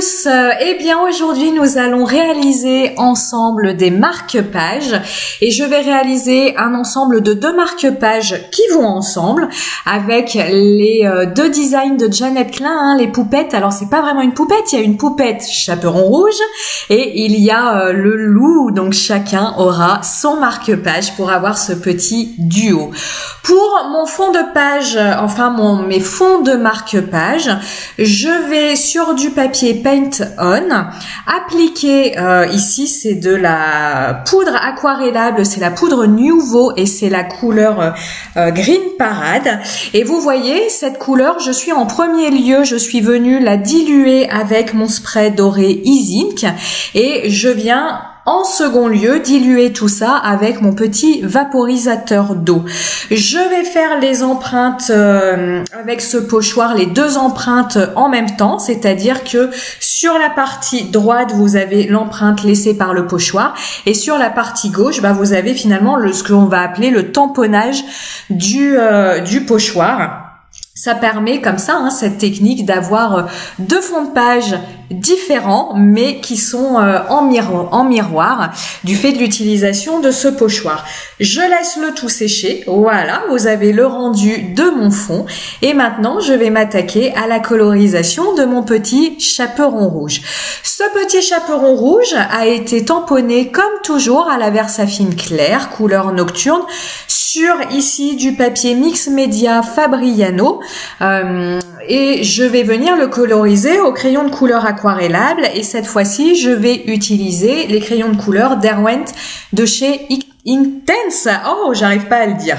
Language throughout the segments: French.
tous, eh bien aujourd'hui nous allons réaliser ensemble des marque-pages et je vais réaliser un ensemble de 2 marque-pages qui vont ensemble avec les 2 designs de Jeannette Klein, les poupettes. Alors c'est pas vraiment une poupette, il y a une poupette chaperon rouge et il y a le loup, donc chacun aura son marque-page pour avoir ce petit duo. Pour mon fond de page, mes fonds de marque-page, je vais sur du papier Paint On appliquer, ici c'est de la poudre aquarellable, c'est la poudre Nuvo et c'est la couleur Green Parade. Et vous voyez cette couleur, je suis en premier lieu, je suis venue la diluer avec mon spray doré Easy Ink et je viens en second lieu, diluer tout ça avec mon petit vaporisateur d'eau. Je vais faire les empreintes avec ce pochoir, les 2 empreintes en même temps, c'est-à-dire que sur la partie droite, vous avez l'empreinte laissée par le pochoir et sur la partie gauche, vous avez finalement ce qu'on va appeler le tamponnage du pochoir. Ça permet comme ça, cette technique d'avoir 2 fonds de page différents mais qui sont en miroir du fait de l'utilisation de ce pochoir. Je laisse le tout sécher. Voilà, vous avez le rendu de mon fond et maintenant je vais m'attaquer à la colorisation de mon petit chaperon rouge. Ce petit chaperon rouge a été tamponné comme toujours à la Versafine claire, couleur nocturne, sur ici du papier Mix Media Fabriano et je vais venir le coloriser au crayon de couleur aquarellable et cette fois-ci je vais utiliser les crayons de couleur Derwent de chez Intense. Oh, j'arrive pas à le dire.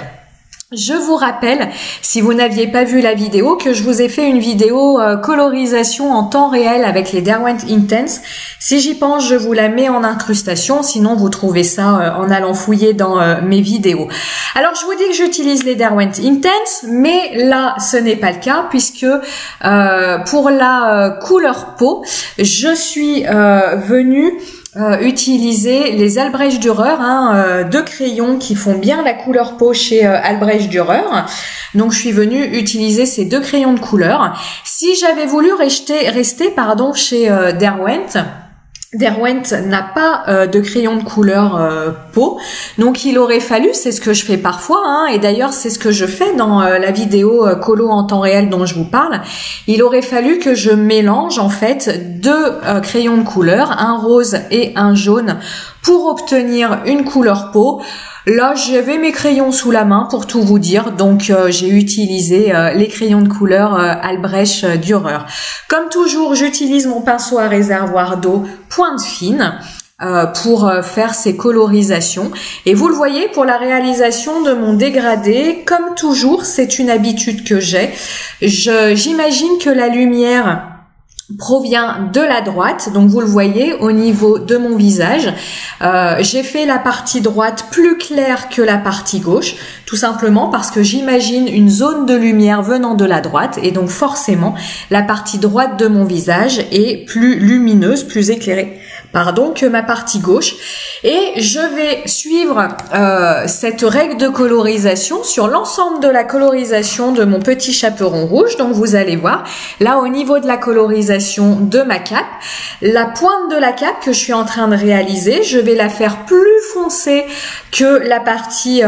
Je vous rappelle, si vous n'aviez pas vu la vidéo, que je vous ai fait une vidéo colorisation en temps réel avec les Derwent Intense. Si j'y pense, je vous la mets en incrustation, sinon vous trouvez ça en allant fouiller dans mes vidéos. Alors je vous dis que j'utilise les Derwent Intense, mais là ce n'est pas le cas puisque pour la couleur peau, je suis venue utiliser les Albrecht Dürer, 2 crayons qui font bien la couleur peau chez Albrecht Dürer. Donc je suis venue utiliser ces 2 crayons de couleur. Si j'avais voulu rester chez Derwent n'a pas de crayon de couleur peau, donc il aurait fallu, c'est ce que je fais parfois, et d'ailleurs c'est ce que je fais dans la vidéo colo en temps réel dont je vous parle, il aurait fallu que je mélange en fait 2 crayons de couleur, un rose et un jaune, pour obtenir une couleur peau. Là, j'avais mes crayons sous la main pour tout vous dire, donc j'ai utilisé les crayons de couleur Albrecht Dürer. Comme toujours, j'utilise mon pinceau à réservoir d'eau pointe fine pour faire ces colorisations. Et vous le voyez, pour la réalisation de mon dégradé, comme toujours, c'est une habitude que j'ai. J'imagine que la lumière provient de la droite, donc vous le voyez au niveau de mon visage. J'ai fait la partie droite plus claire que la partie gauche, tout simplement parce que j'imagine une zone de lumière venant de la droite et donc forcément la partie droite de mon visage est plus lumineuse, plus éclairée, que ma partie gauche. Et je vais suivre cette règle de colorisation sur l'ensemble de la colorisation de mon petit chaperon rouge. Donc vous allez voir, là au niveau de la colorisation de ma cape, la pointe de la cape que je suis en train de réaliser, je vais la faire plus foncée que la partie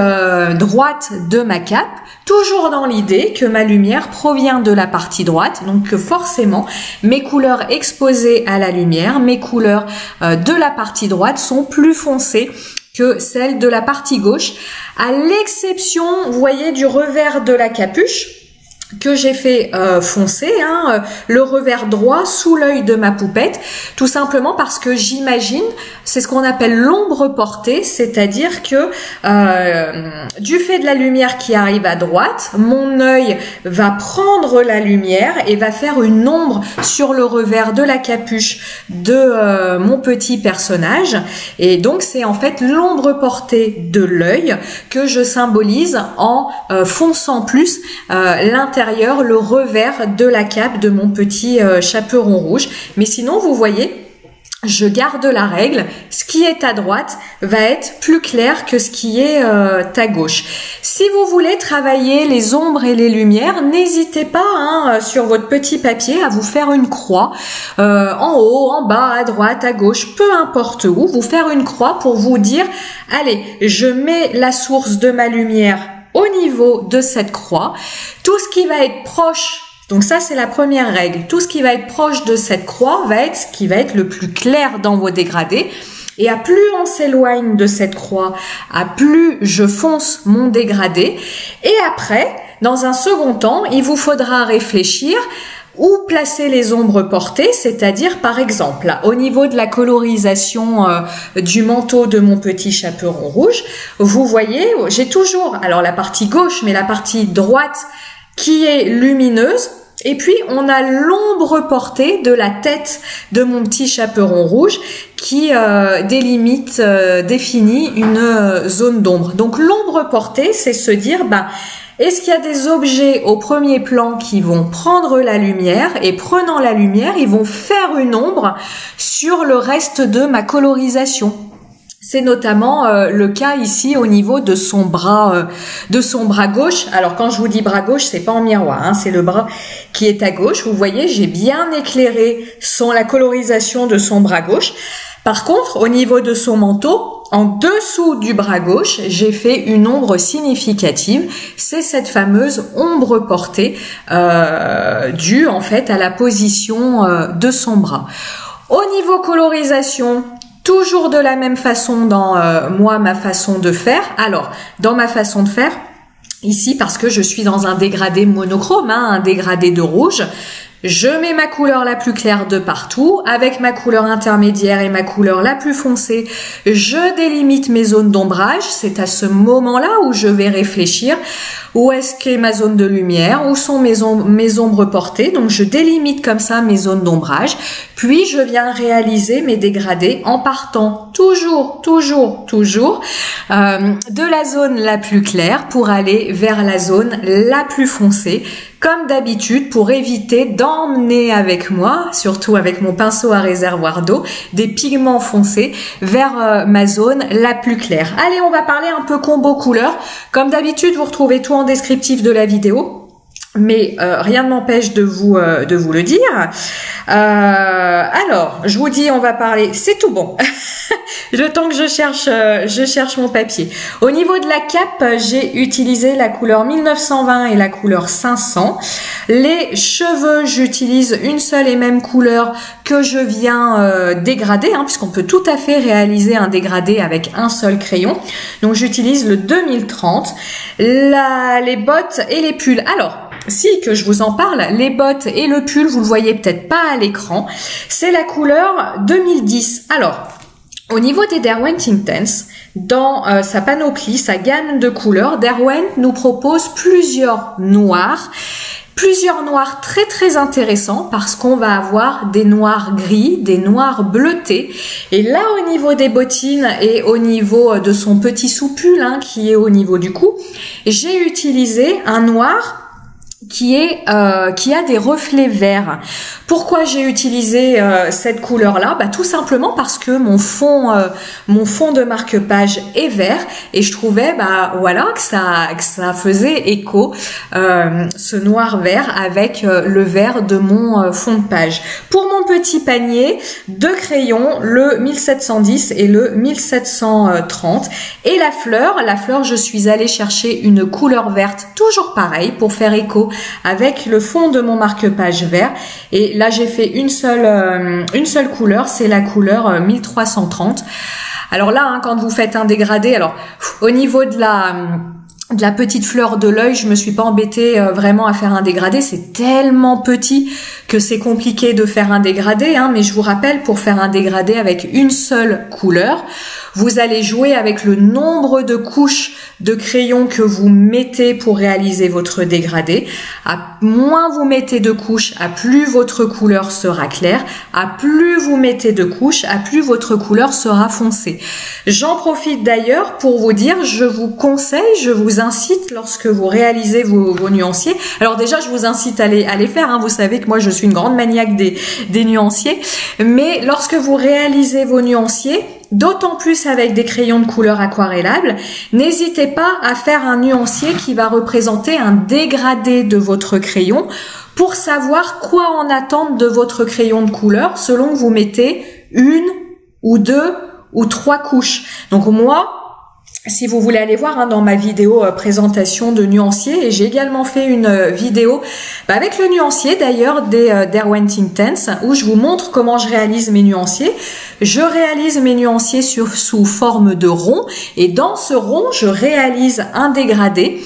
droite de ma cape, toujours dans l'idée que ma lumière provient de la partie droite, donc que forcément mes couleurs exposées à la lumière, mes couleurs de la partie droite sont plus foncées que celles de la partie gauche, à l'exception, vous voyez, du revers de la capuche que j'ai fait foncer, le revers droit sous l'œil de ma poupette, tout simplement parce que j'imagine, c'est ce qu'on appelle l'ombre portée, c'est-à-dire que du fait de la lumière qui arrive à droite, mon œil va prendre la lumière et va faire une ombre sur le revers de la capuche de mon petit personnage, et donc c'est en fait l'ombre portée de l'œil que je symbolise en fonçant plus l'intérieur, le revers de la cape de mon petit chaperon rouge. Mais sinon, vous voyez, je garde la règle, ce qui est à droite va être plus clair que ce qui est à gauche. Si vous voulez travailler les ombres et les lumières, n'hésitez pas sur votre petit papier à vous faire une croix en haut, en bas, à droite, à gauche, peu importe où, vous faire une croix pour vous dire, allez, je mets la source de ma lumière au niveau de cette croix, tout ce qui va être proche. Donc ça, c'est la première règle. Tout ce qui va être proche de cette croix va être ce qui va être le plus clair dans vos dégradés. Et à plus on s'éloigne de cette croix, à plus je fonce mon dégradé. Et après, dans un second temps, il vous faudra réfléchir où placer les ombres portées, c'est-à-dire par exemple, là, au niveau de la colorisation du manteau de mon petit chaperon rouge, vous voyez, j'ai toujours, alors la partie gauche, mais la partie droite qui est lumineuse, et puis on a l'ombre portée de la tête de mon petit chaperon rouge qui définit une zone d'ombre. Donc l'ombre portée, c'est se dire, est-ce qu'il y a des objets au premier plan qui vont prendre la lumière et prenant la lumière, ils vont faire une ombre sur le reste de ma colorisation? C'est notamment le cas ici au niveau de son bras gauche. Alors quand je vous dis bras gauche, c'est pas en miroir, c'est le bras qui est à gauche. Vous voyez, j'ai bien éclairé la colorisation de son bras gauche. Par contre, au niveau de son manteau, en dessous du bras gauche, j'ai fait une ombre significative. C'est cette fameuse ombre portée due en fait à la position de son bras. Au niveau colorisation, toujours de la même façon dans ma façon de faire. Alors, dans ma façon de faire, ici, parce que je suis dans un dégradé monochrome, un dégradé de rouge, je mets ma couleur la plus claire de partout, avec ma couleur intermédiaire et ma couleur la plus foncée, je délimite mes zones d'ombrage. C'est à ce moment-là où je vais réfléchir où est-ce qu'est ma zone de lumière, où sont mes ombres portées. Donc je délimite comme ça mes zones d'ombrage, puis je viens réaliser mes dégradés en partant toujours de la zone la plus claire pour aller vers la zone la plus foncée, comme d'habitude, pour éviter d'emmener avec moi, surtout avec mon pinceau à réservoir d'eau, des pigments foncés vers ma zone la plus claire. Allez, on va parler un peu combo couleur. Comme d'habitude, vous retrouvez tout en descriptif de la vidéo, mais rien ne m'empêche de vous le dire. Alors, je vous dis, on va parler, c'est tout bon. Le temps que je cherche mon papier. Au niveau de la cape, j'ai utilisé la couleur 1920 et la couleur 500. Les cheveux, j'utilise une seule et même couleur que je viens dégrader, puisqu'on peut tout à fait réaliser un dégradé avec un seul crayon. Donc j'utilise le 2030. Les bottes et les pulls. Alors, si que je vous en parle, les bottes et le pull, vous le voyez peut-être pas à l'écran, c'est la couleur 2010. Alors, au niveau des Derwent Intense, dans sa panoplie, sa gamme de couleurs, Derwent nous propose plusieurs noirs très très intéressants parce qu'on va avoir des noirs gris, des noirs bleutés. Et là, au niveau des bottines et au niveau de son petit sous-pull qui est au niveau du cou, j'ai utilisé un noir qui a des reflets verts. Pourquoi j'ai utilisé cette couleur-là? Tout simplement parce que mon fond de marque-page est vert et je trouvais que ça faisait écho ce noir vert avec le vert de mon fond de page. Pour mon petit panier de crayons, le 1710 et le 1730 et la fleur, je suis allée chercher une couleur verte, toujours pareil, pour faire écho avec le fond de mon marque-page vert. Et là, j'ai fait une seule couleur, c'est la couleur 1330. Alors là, quand vous faites un dégradé, alors au niveau de la petite fleur de l'œil, je me suis pas embêtée vraiment à faire un dégradé, c'est tellement petit que c'est compliqué de faire un dégradé, mais je vous rappelle, pour faire un dégradé avec une seule couleur, vous allez jouer avec le nombre de couches de crayon que vous mettez pour réaliser votre dégradé. À moins vous mettez de couches, à plus votre couleur sera claire. À plus vous mettez de couches, à plus votre couleur sera foncée. J'en profite d'ailleurs pour vous dire, je vous conseille, je vous incite lorsque vous réalisez vos nuanciers. Alors déjà, je vous incite à les faire. Vous savez que moi, je suis une grande maniaque des nuanciers. Mais lorsque vous réalisez vos nuanciers, d'autant plus avec des crayons de couleur aquarellables, n'hésitez pas à faire un nuancier qui va représenter un dégradé de votre crayon pour savoir quoi en attendre de votre crayon de couleur selon que vous mettez une ou deux ou trois couches. Donc moi, si vous voulez aller voir dans ma vidéo présentation de nuancier, et j'ai également fait une vidéo avec le nuancier d'ailleurs des Derwent Intense où je vous montre comment je réalise mes nuanciers. Je réalise mes nuanciers sous forme de rond et dans ce rond, je réalise un dégradé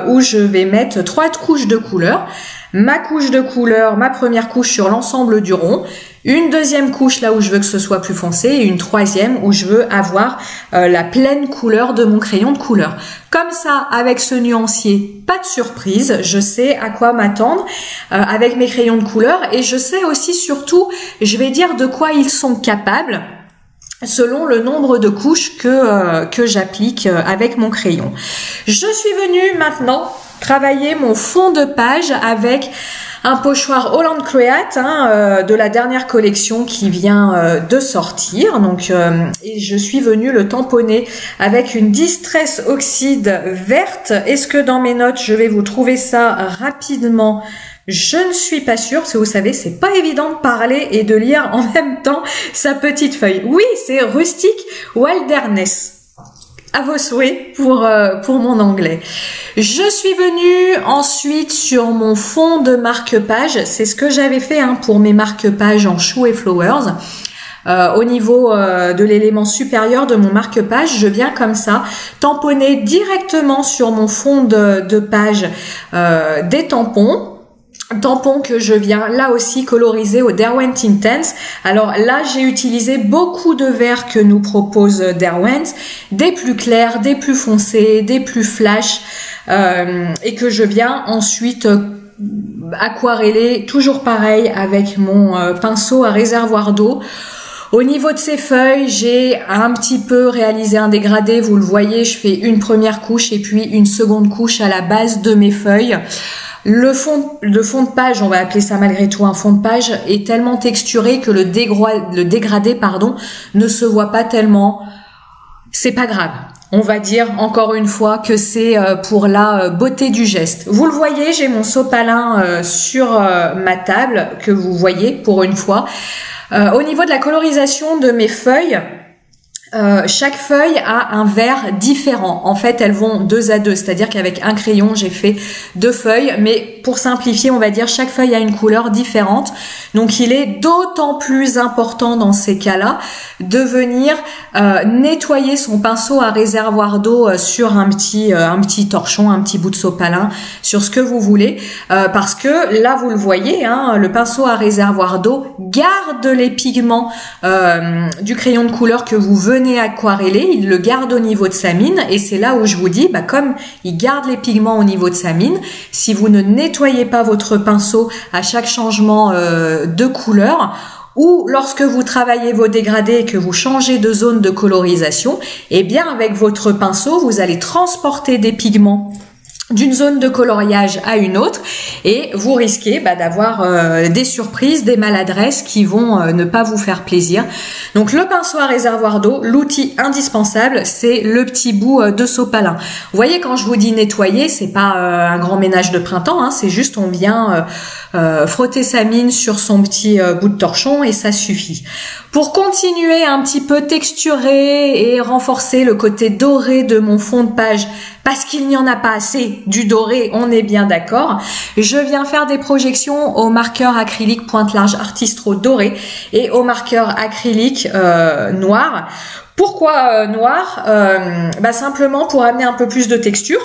où je vais mettre 3 couches de couleur. Ma couche de couleur, ma première couche sur l'ensemble du rond, une deuxième couche là où je veux que ce soit plus foncé et une troisième où je veux avoir la pleine couleur de mon crayon de couleur. Comme ça, avec ce nuancier, pas de surprise, je sais à quoi m'attendre avec mes crayons de couleur et je sais aussi surtout, je vais dire de quoi ils sont capables selon le nombre de couches que j'applique avec mon crayon. Je suis venue maintenant travailler mon fond de page avec un pochoir Holland Create de la dernière collection qui vient de sortir. Donc, et je suis venue le tamponner avec une Distress Oxide verte. Est-ce que dans mes notes, je vais vous trouver ça rapidement? Je ne suis pas sûre, parce que vous savez, c'est pas évident de parler et de lire en même temps sa petite feuille. Oui, c'est Rustic Wilderness. À vos souhaits pour mon anglais. Je suis venue ensuite sur mon fond de marque-page. C'est ce que j'avais fait pour mes marque-pages en Chou et Flowers. Au niveau de l'élément supérieur de mon marque-page, je viens comme ça tamponner directement sur mon fond de page des tampons que je viens là aussi coloriser au Derwent Intense. Alors là, j'ai utilisé beaucoup de verts que nous propose Derwent, des plus clairs, des plus foncés, des plus flash, et que je viens ensuite aquareller, toujours pareil avec mon pinceau à réservoir d'eau. Au niveau de ces feuilles, j'ai un petit peu réalisé un dégradé. Vous le voyez, je fais une première couche et puis une seconde couche à la base de mes feuilles. Le fond de page, on va appeler ça malgré tout un fond de page, est tellement texturé que le dégradé, ne se voit pas tellement. C'est pas grave. On va dire encore une fois que c'est pour la beauté du geste. Vous le voyez, j'ai mon sopalin sur ma table que vous voyez pour une fois. Au niveau de la colorisation de mes feuilles, chaque feuille a un vert différent. En fait, elles vont 2 à 2, c'est-à-dire qu'avec un crayon, j'ai fait 2 feuilles, mais pour simplifier, on va dire chaque feuille a une couleur différente. Donc, il est d'autant plus important dans ces cas-là de venir nettoyer son pinceau à réservoir d'eau sur un petit torchon, un petit bout de sopalin, sur ce que vous voulez, parce que là, vous le voyez, le pinceau à réservoir d'eau garde les pigments du crayon de couleur que vous venez aquareller, il le garde au niveau de sa mine et c'est là où je vous dis, comme il garde les pigments au niveau de sa mine, si vous ne nettoyez pas votre pinceau à chaque changement de couleur ou lorsque vous travaillez vos dégradés et que vous changez de zone de colorisation, eh bien avec votre pinceau, vous allez transporter des pigments d'une zone de coloriage à une autre et vous risquez d'avoir des surprises, des maladresses qui vont ne pas vous faire plaisir. Donc le pinceau à réservoir d'eau, l'outil indispensable, c'est le petit bout de sopalin. Vous voyez, quand je vous dis nettoyer, c'est pas un grand ménage de printemps, c'est juste on vient frotter sa mine sur son petit bout de torchon et ça suffit. Pour continuer un petit peu texturer et renforcer le côté doré de mon fond de page, parce qu'il n'y en a pas assez du doré, on est bien d'accord, je viens faire des projections au marqueur acrylique pointe large Artistro doré et au marqueur acrylique noir. Pourquoi noir? Simplement pour amener un peu plus de texture.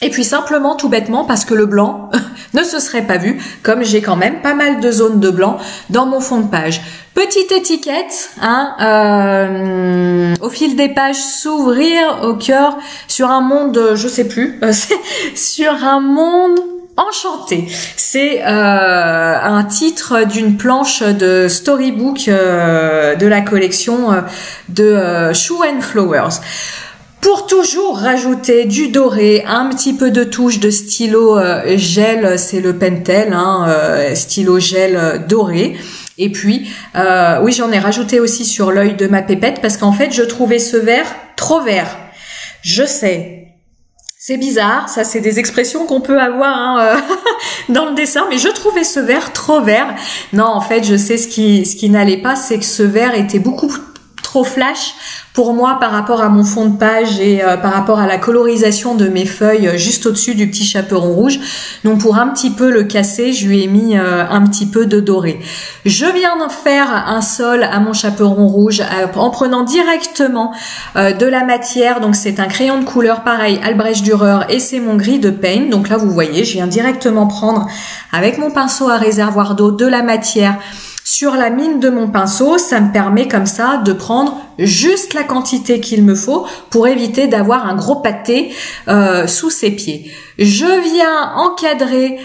Et puis simplement, tout bêtement, parce que le blanc ne se serait pas vu, comme j'ai quand même pas mal de zones de blanc dans mon fond de page. Petite étiquette, au fil des pages, s'ouvrir au cœur sur un monde, je sais plus, sur un monde enchanté. C'est un titre d'une planche de storybook de la collection de Chou and Flowers. Pour toujours rajouter du doré, un petit peu de touche de stylo gel, c'est le Pentel, hein, stylo gel doré. Et puis, oui, j'en ai rajouté aussi sur l'œil de ma pépette parce qu'en fait, je trouvais ce vert trop vert. Je sais. C'est bizarre, ça c'est des expressions qu'on peut avoir hein, dans le dessin, mais je trouvais ce vert trop vert. Non, en fait, je sais ce qui n'allait pas, c'est que ce vert était beaucoup trop flash pour moi par rapport à mon fond de page et par rapport à la colorisation de mes feuilles juste au-dessus du petit chaperon rouge. Donc pour un petit peu le casser, je lui ai mis un petit peu de doré. Je viens d'en faire un sol à mon chaperon rouge en prenant directement de la matière. Donc c'est un crayon de couleur pareil, Albrecht Dürer, et c'est mon gris de Paint. Donc là vous voyez, je viens directement prendre avec mon pinceau à réservoir d'eau de la matière sur la mine de mon pinceau. Ça me permet comme ça de prendre juste la quantité qu'il me faut pour éviter d'avoir un gros pâté sous ses pieds. Je viens encadrer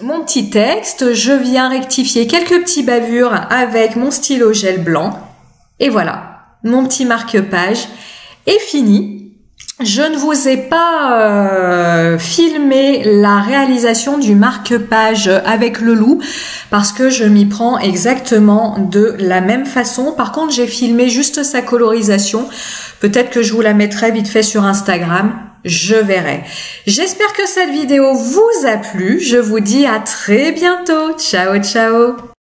mon petit texte, je viens rectifier quelques petites bavures avec mon stylo gel blanc et voilà, mon petit marque-page est fini. Je ne vous ai pas filmé la réalisation du marque-page avec le loup parce que je m'y prends exactement de la même façon. Par contre, j'ai filmé juste sa colorisation. Peut-être que je vous la mettrai vite fait sur Instagram. Je verrai. J'espère que cette vidéo vous a plu. Je vous dis à très bientôt. Ciao, ciao.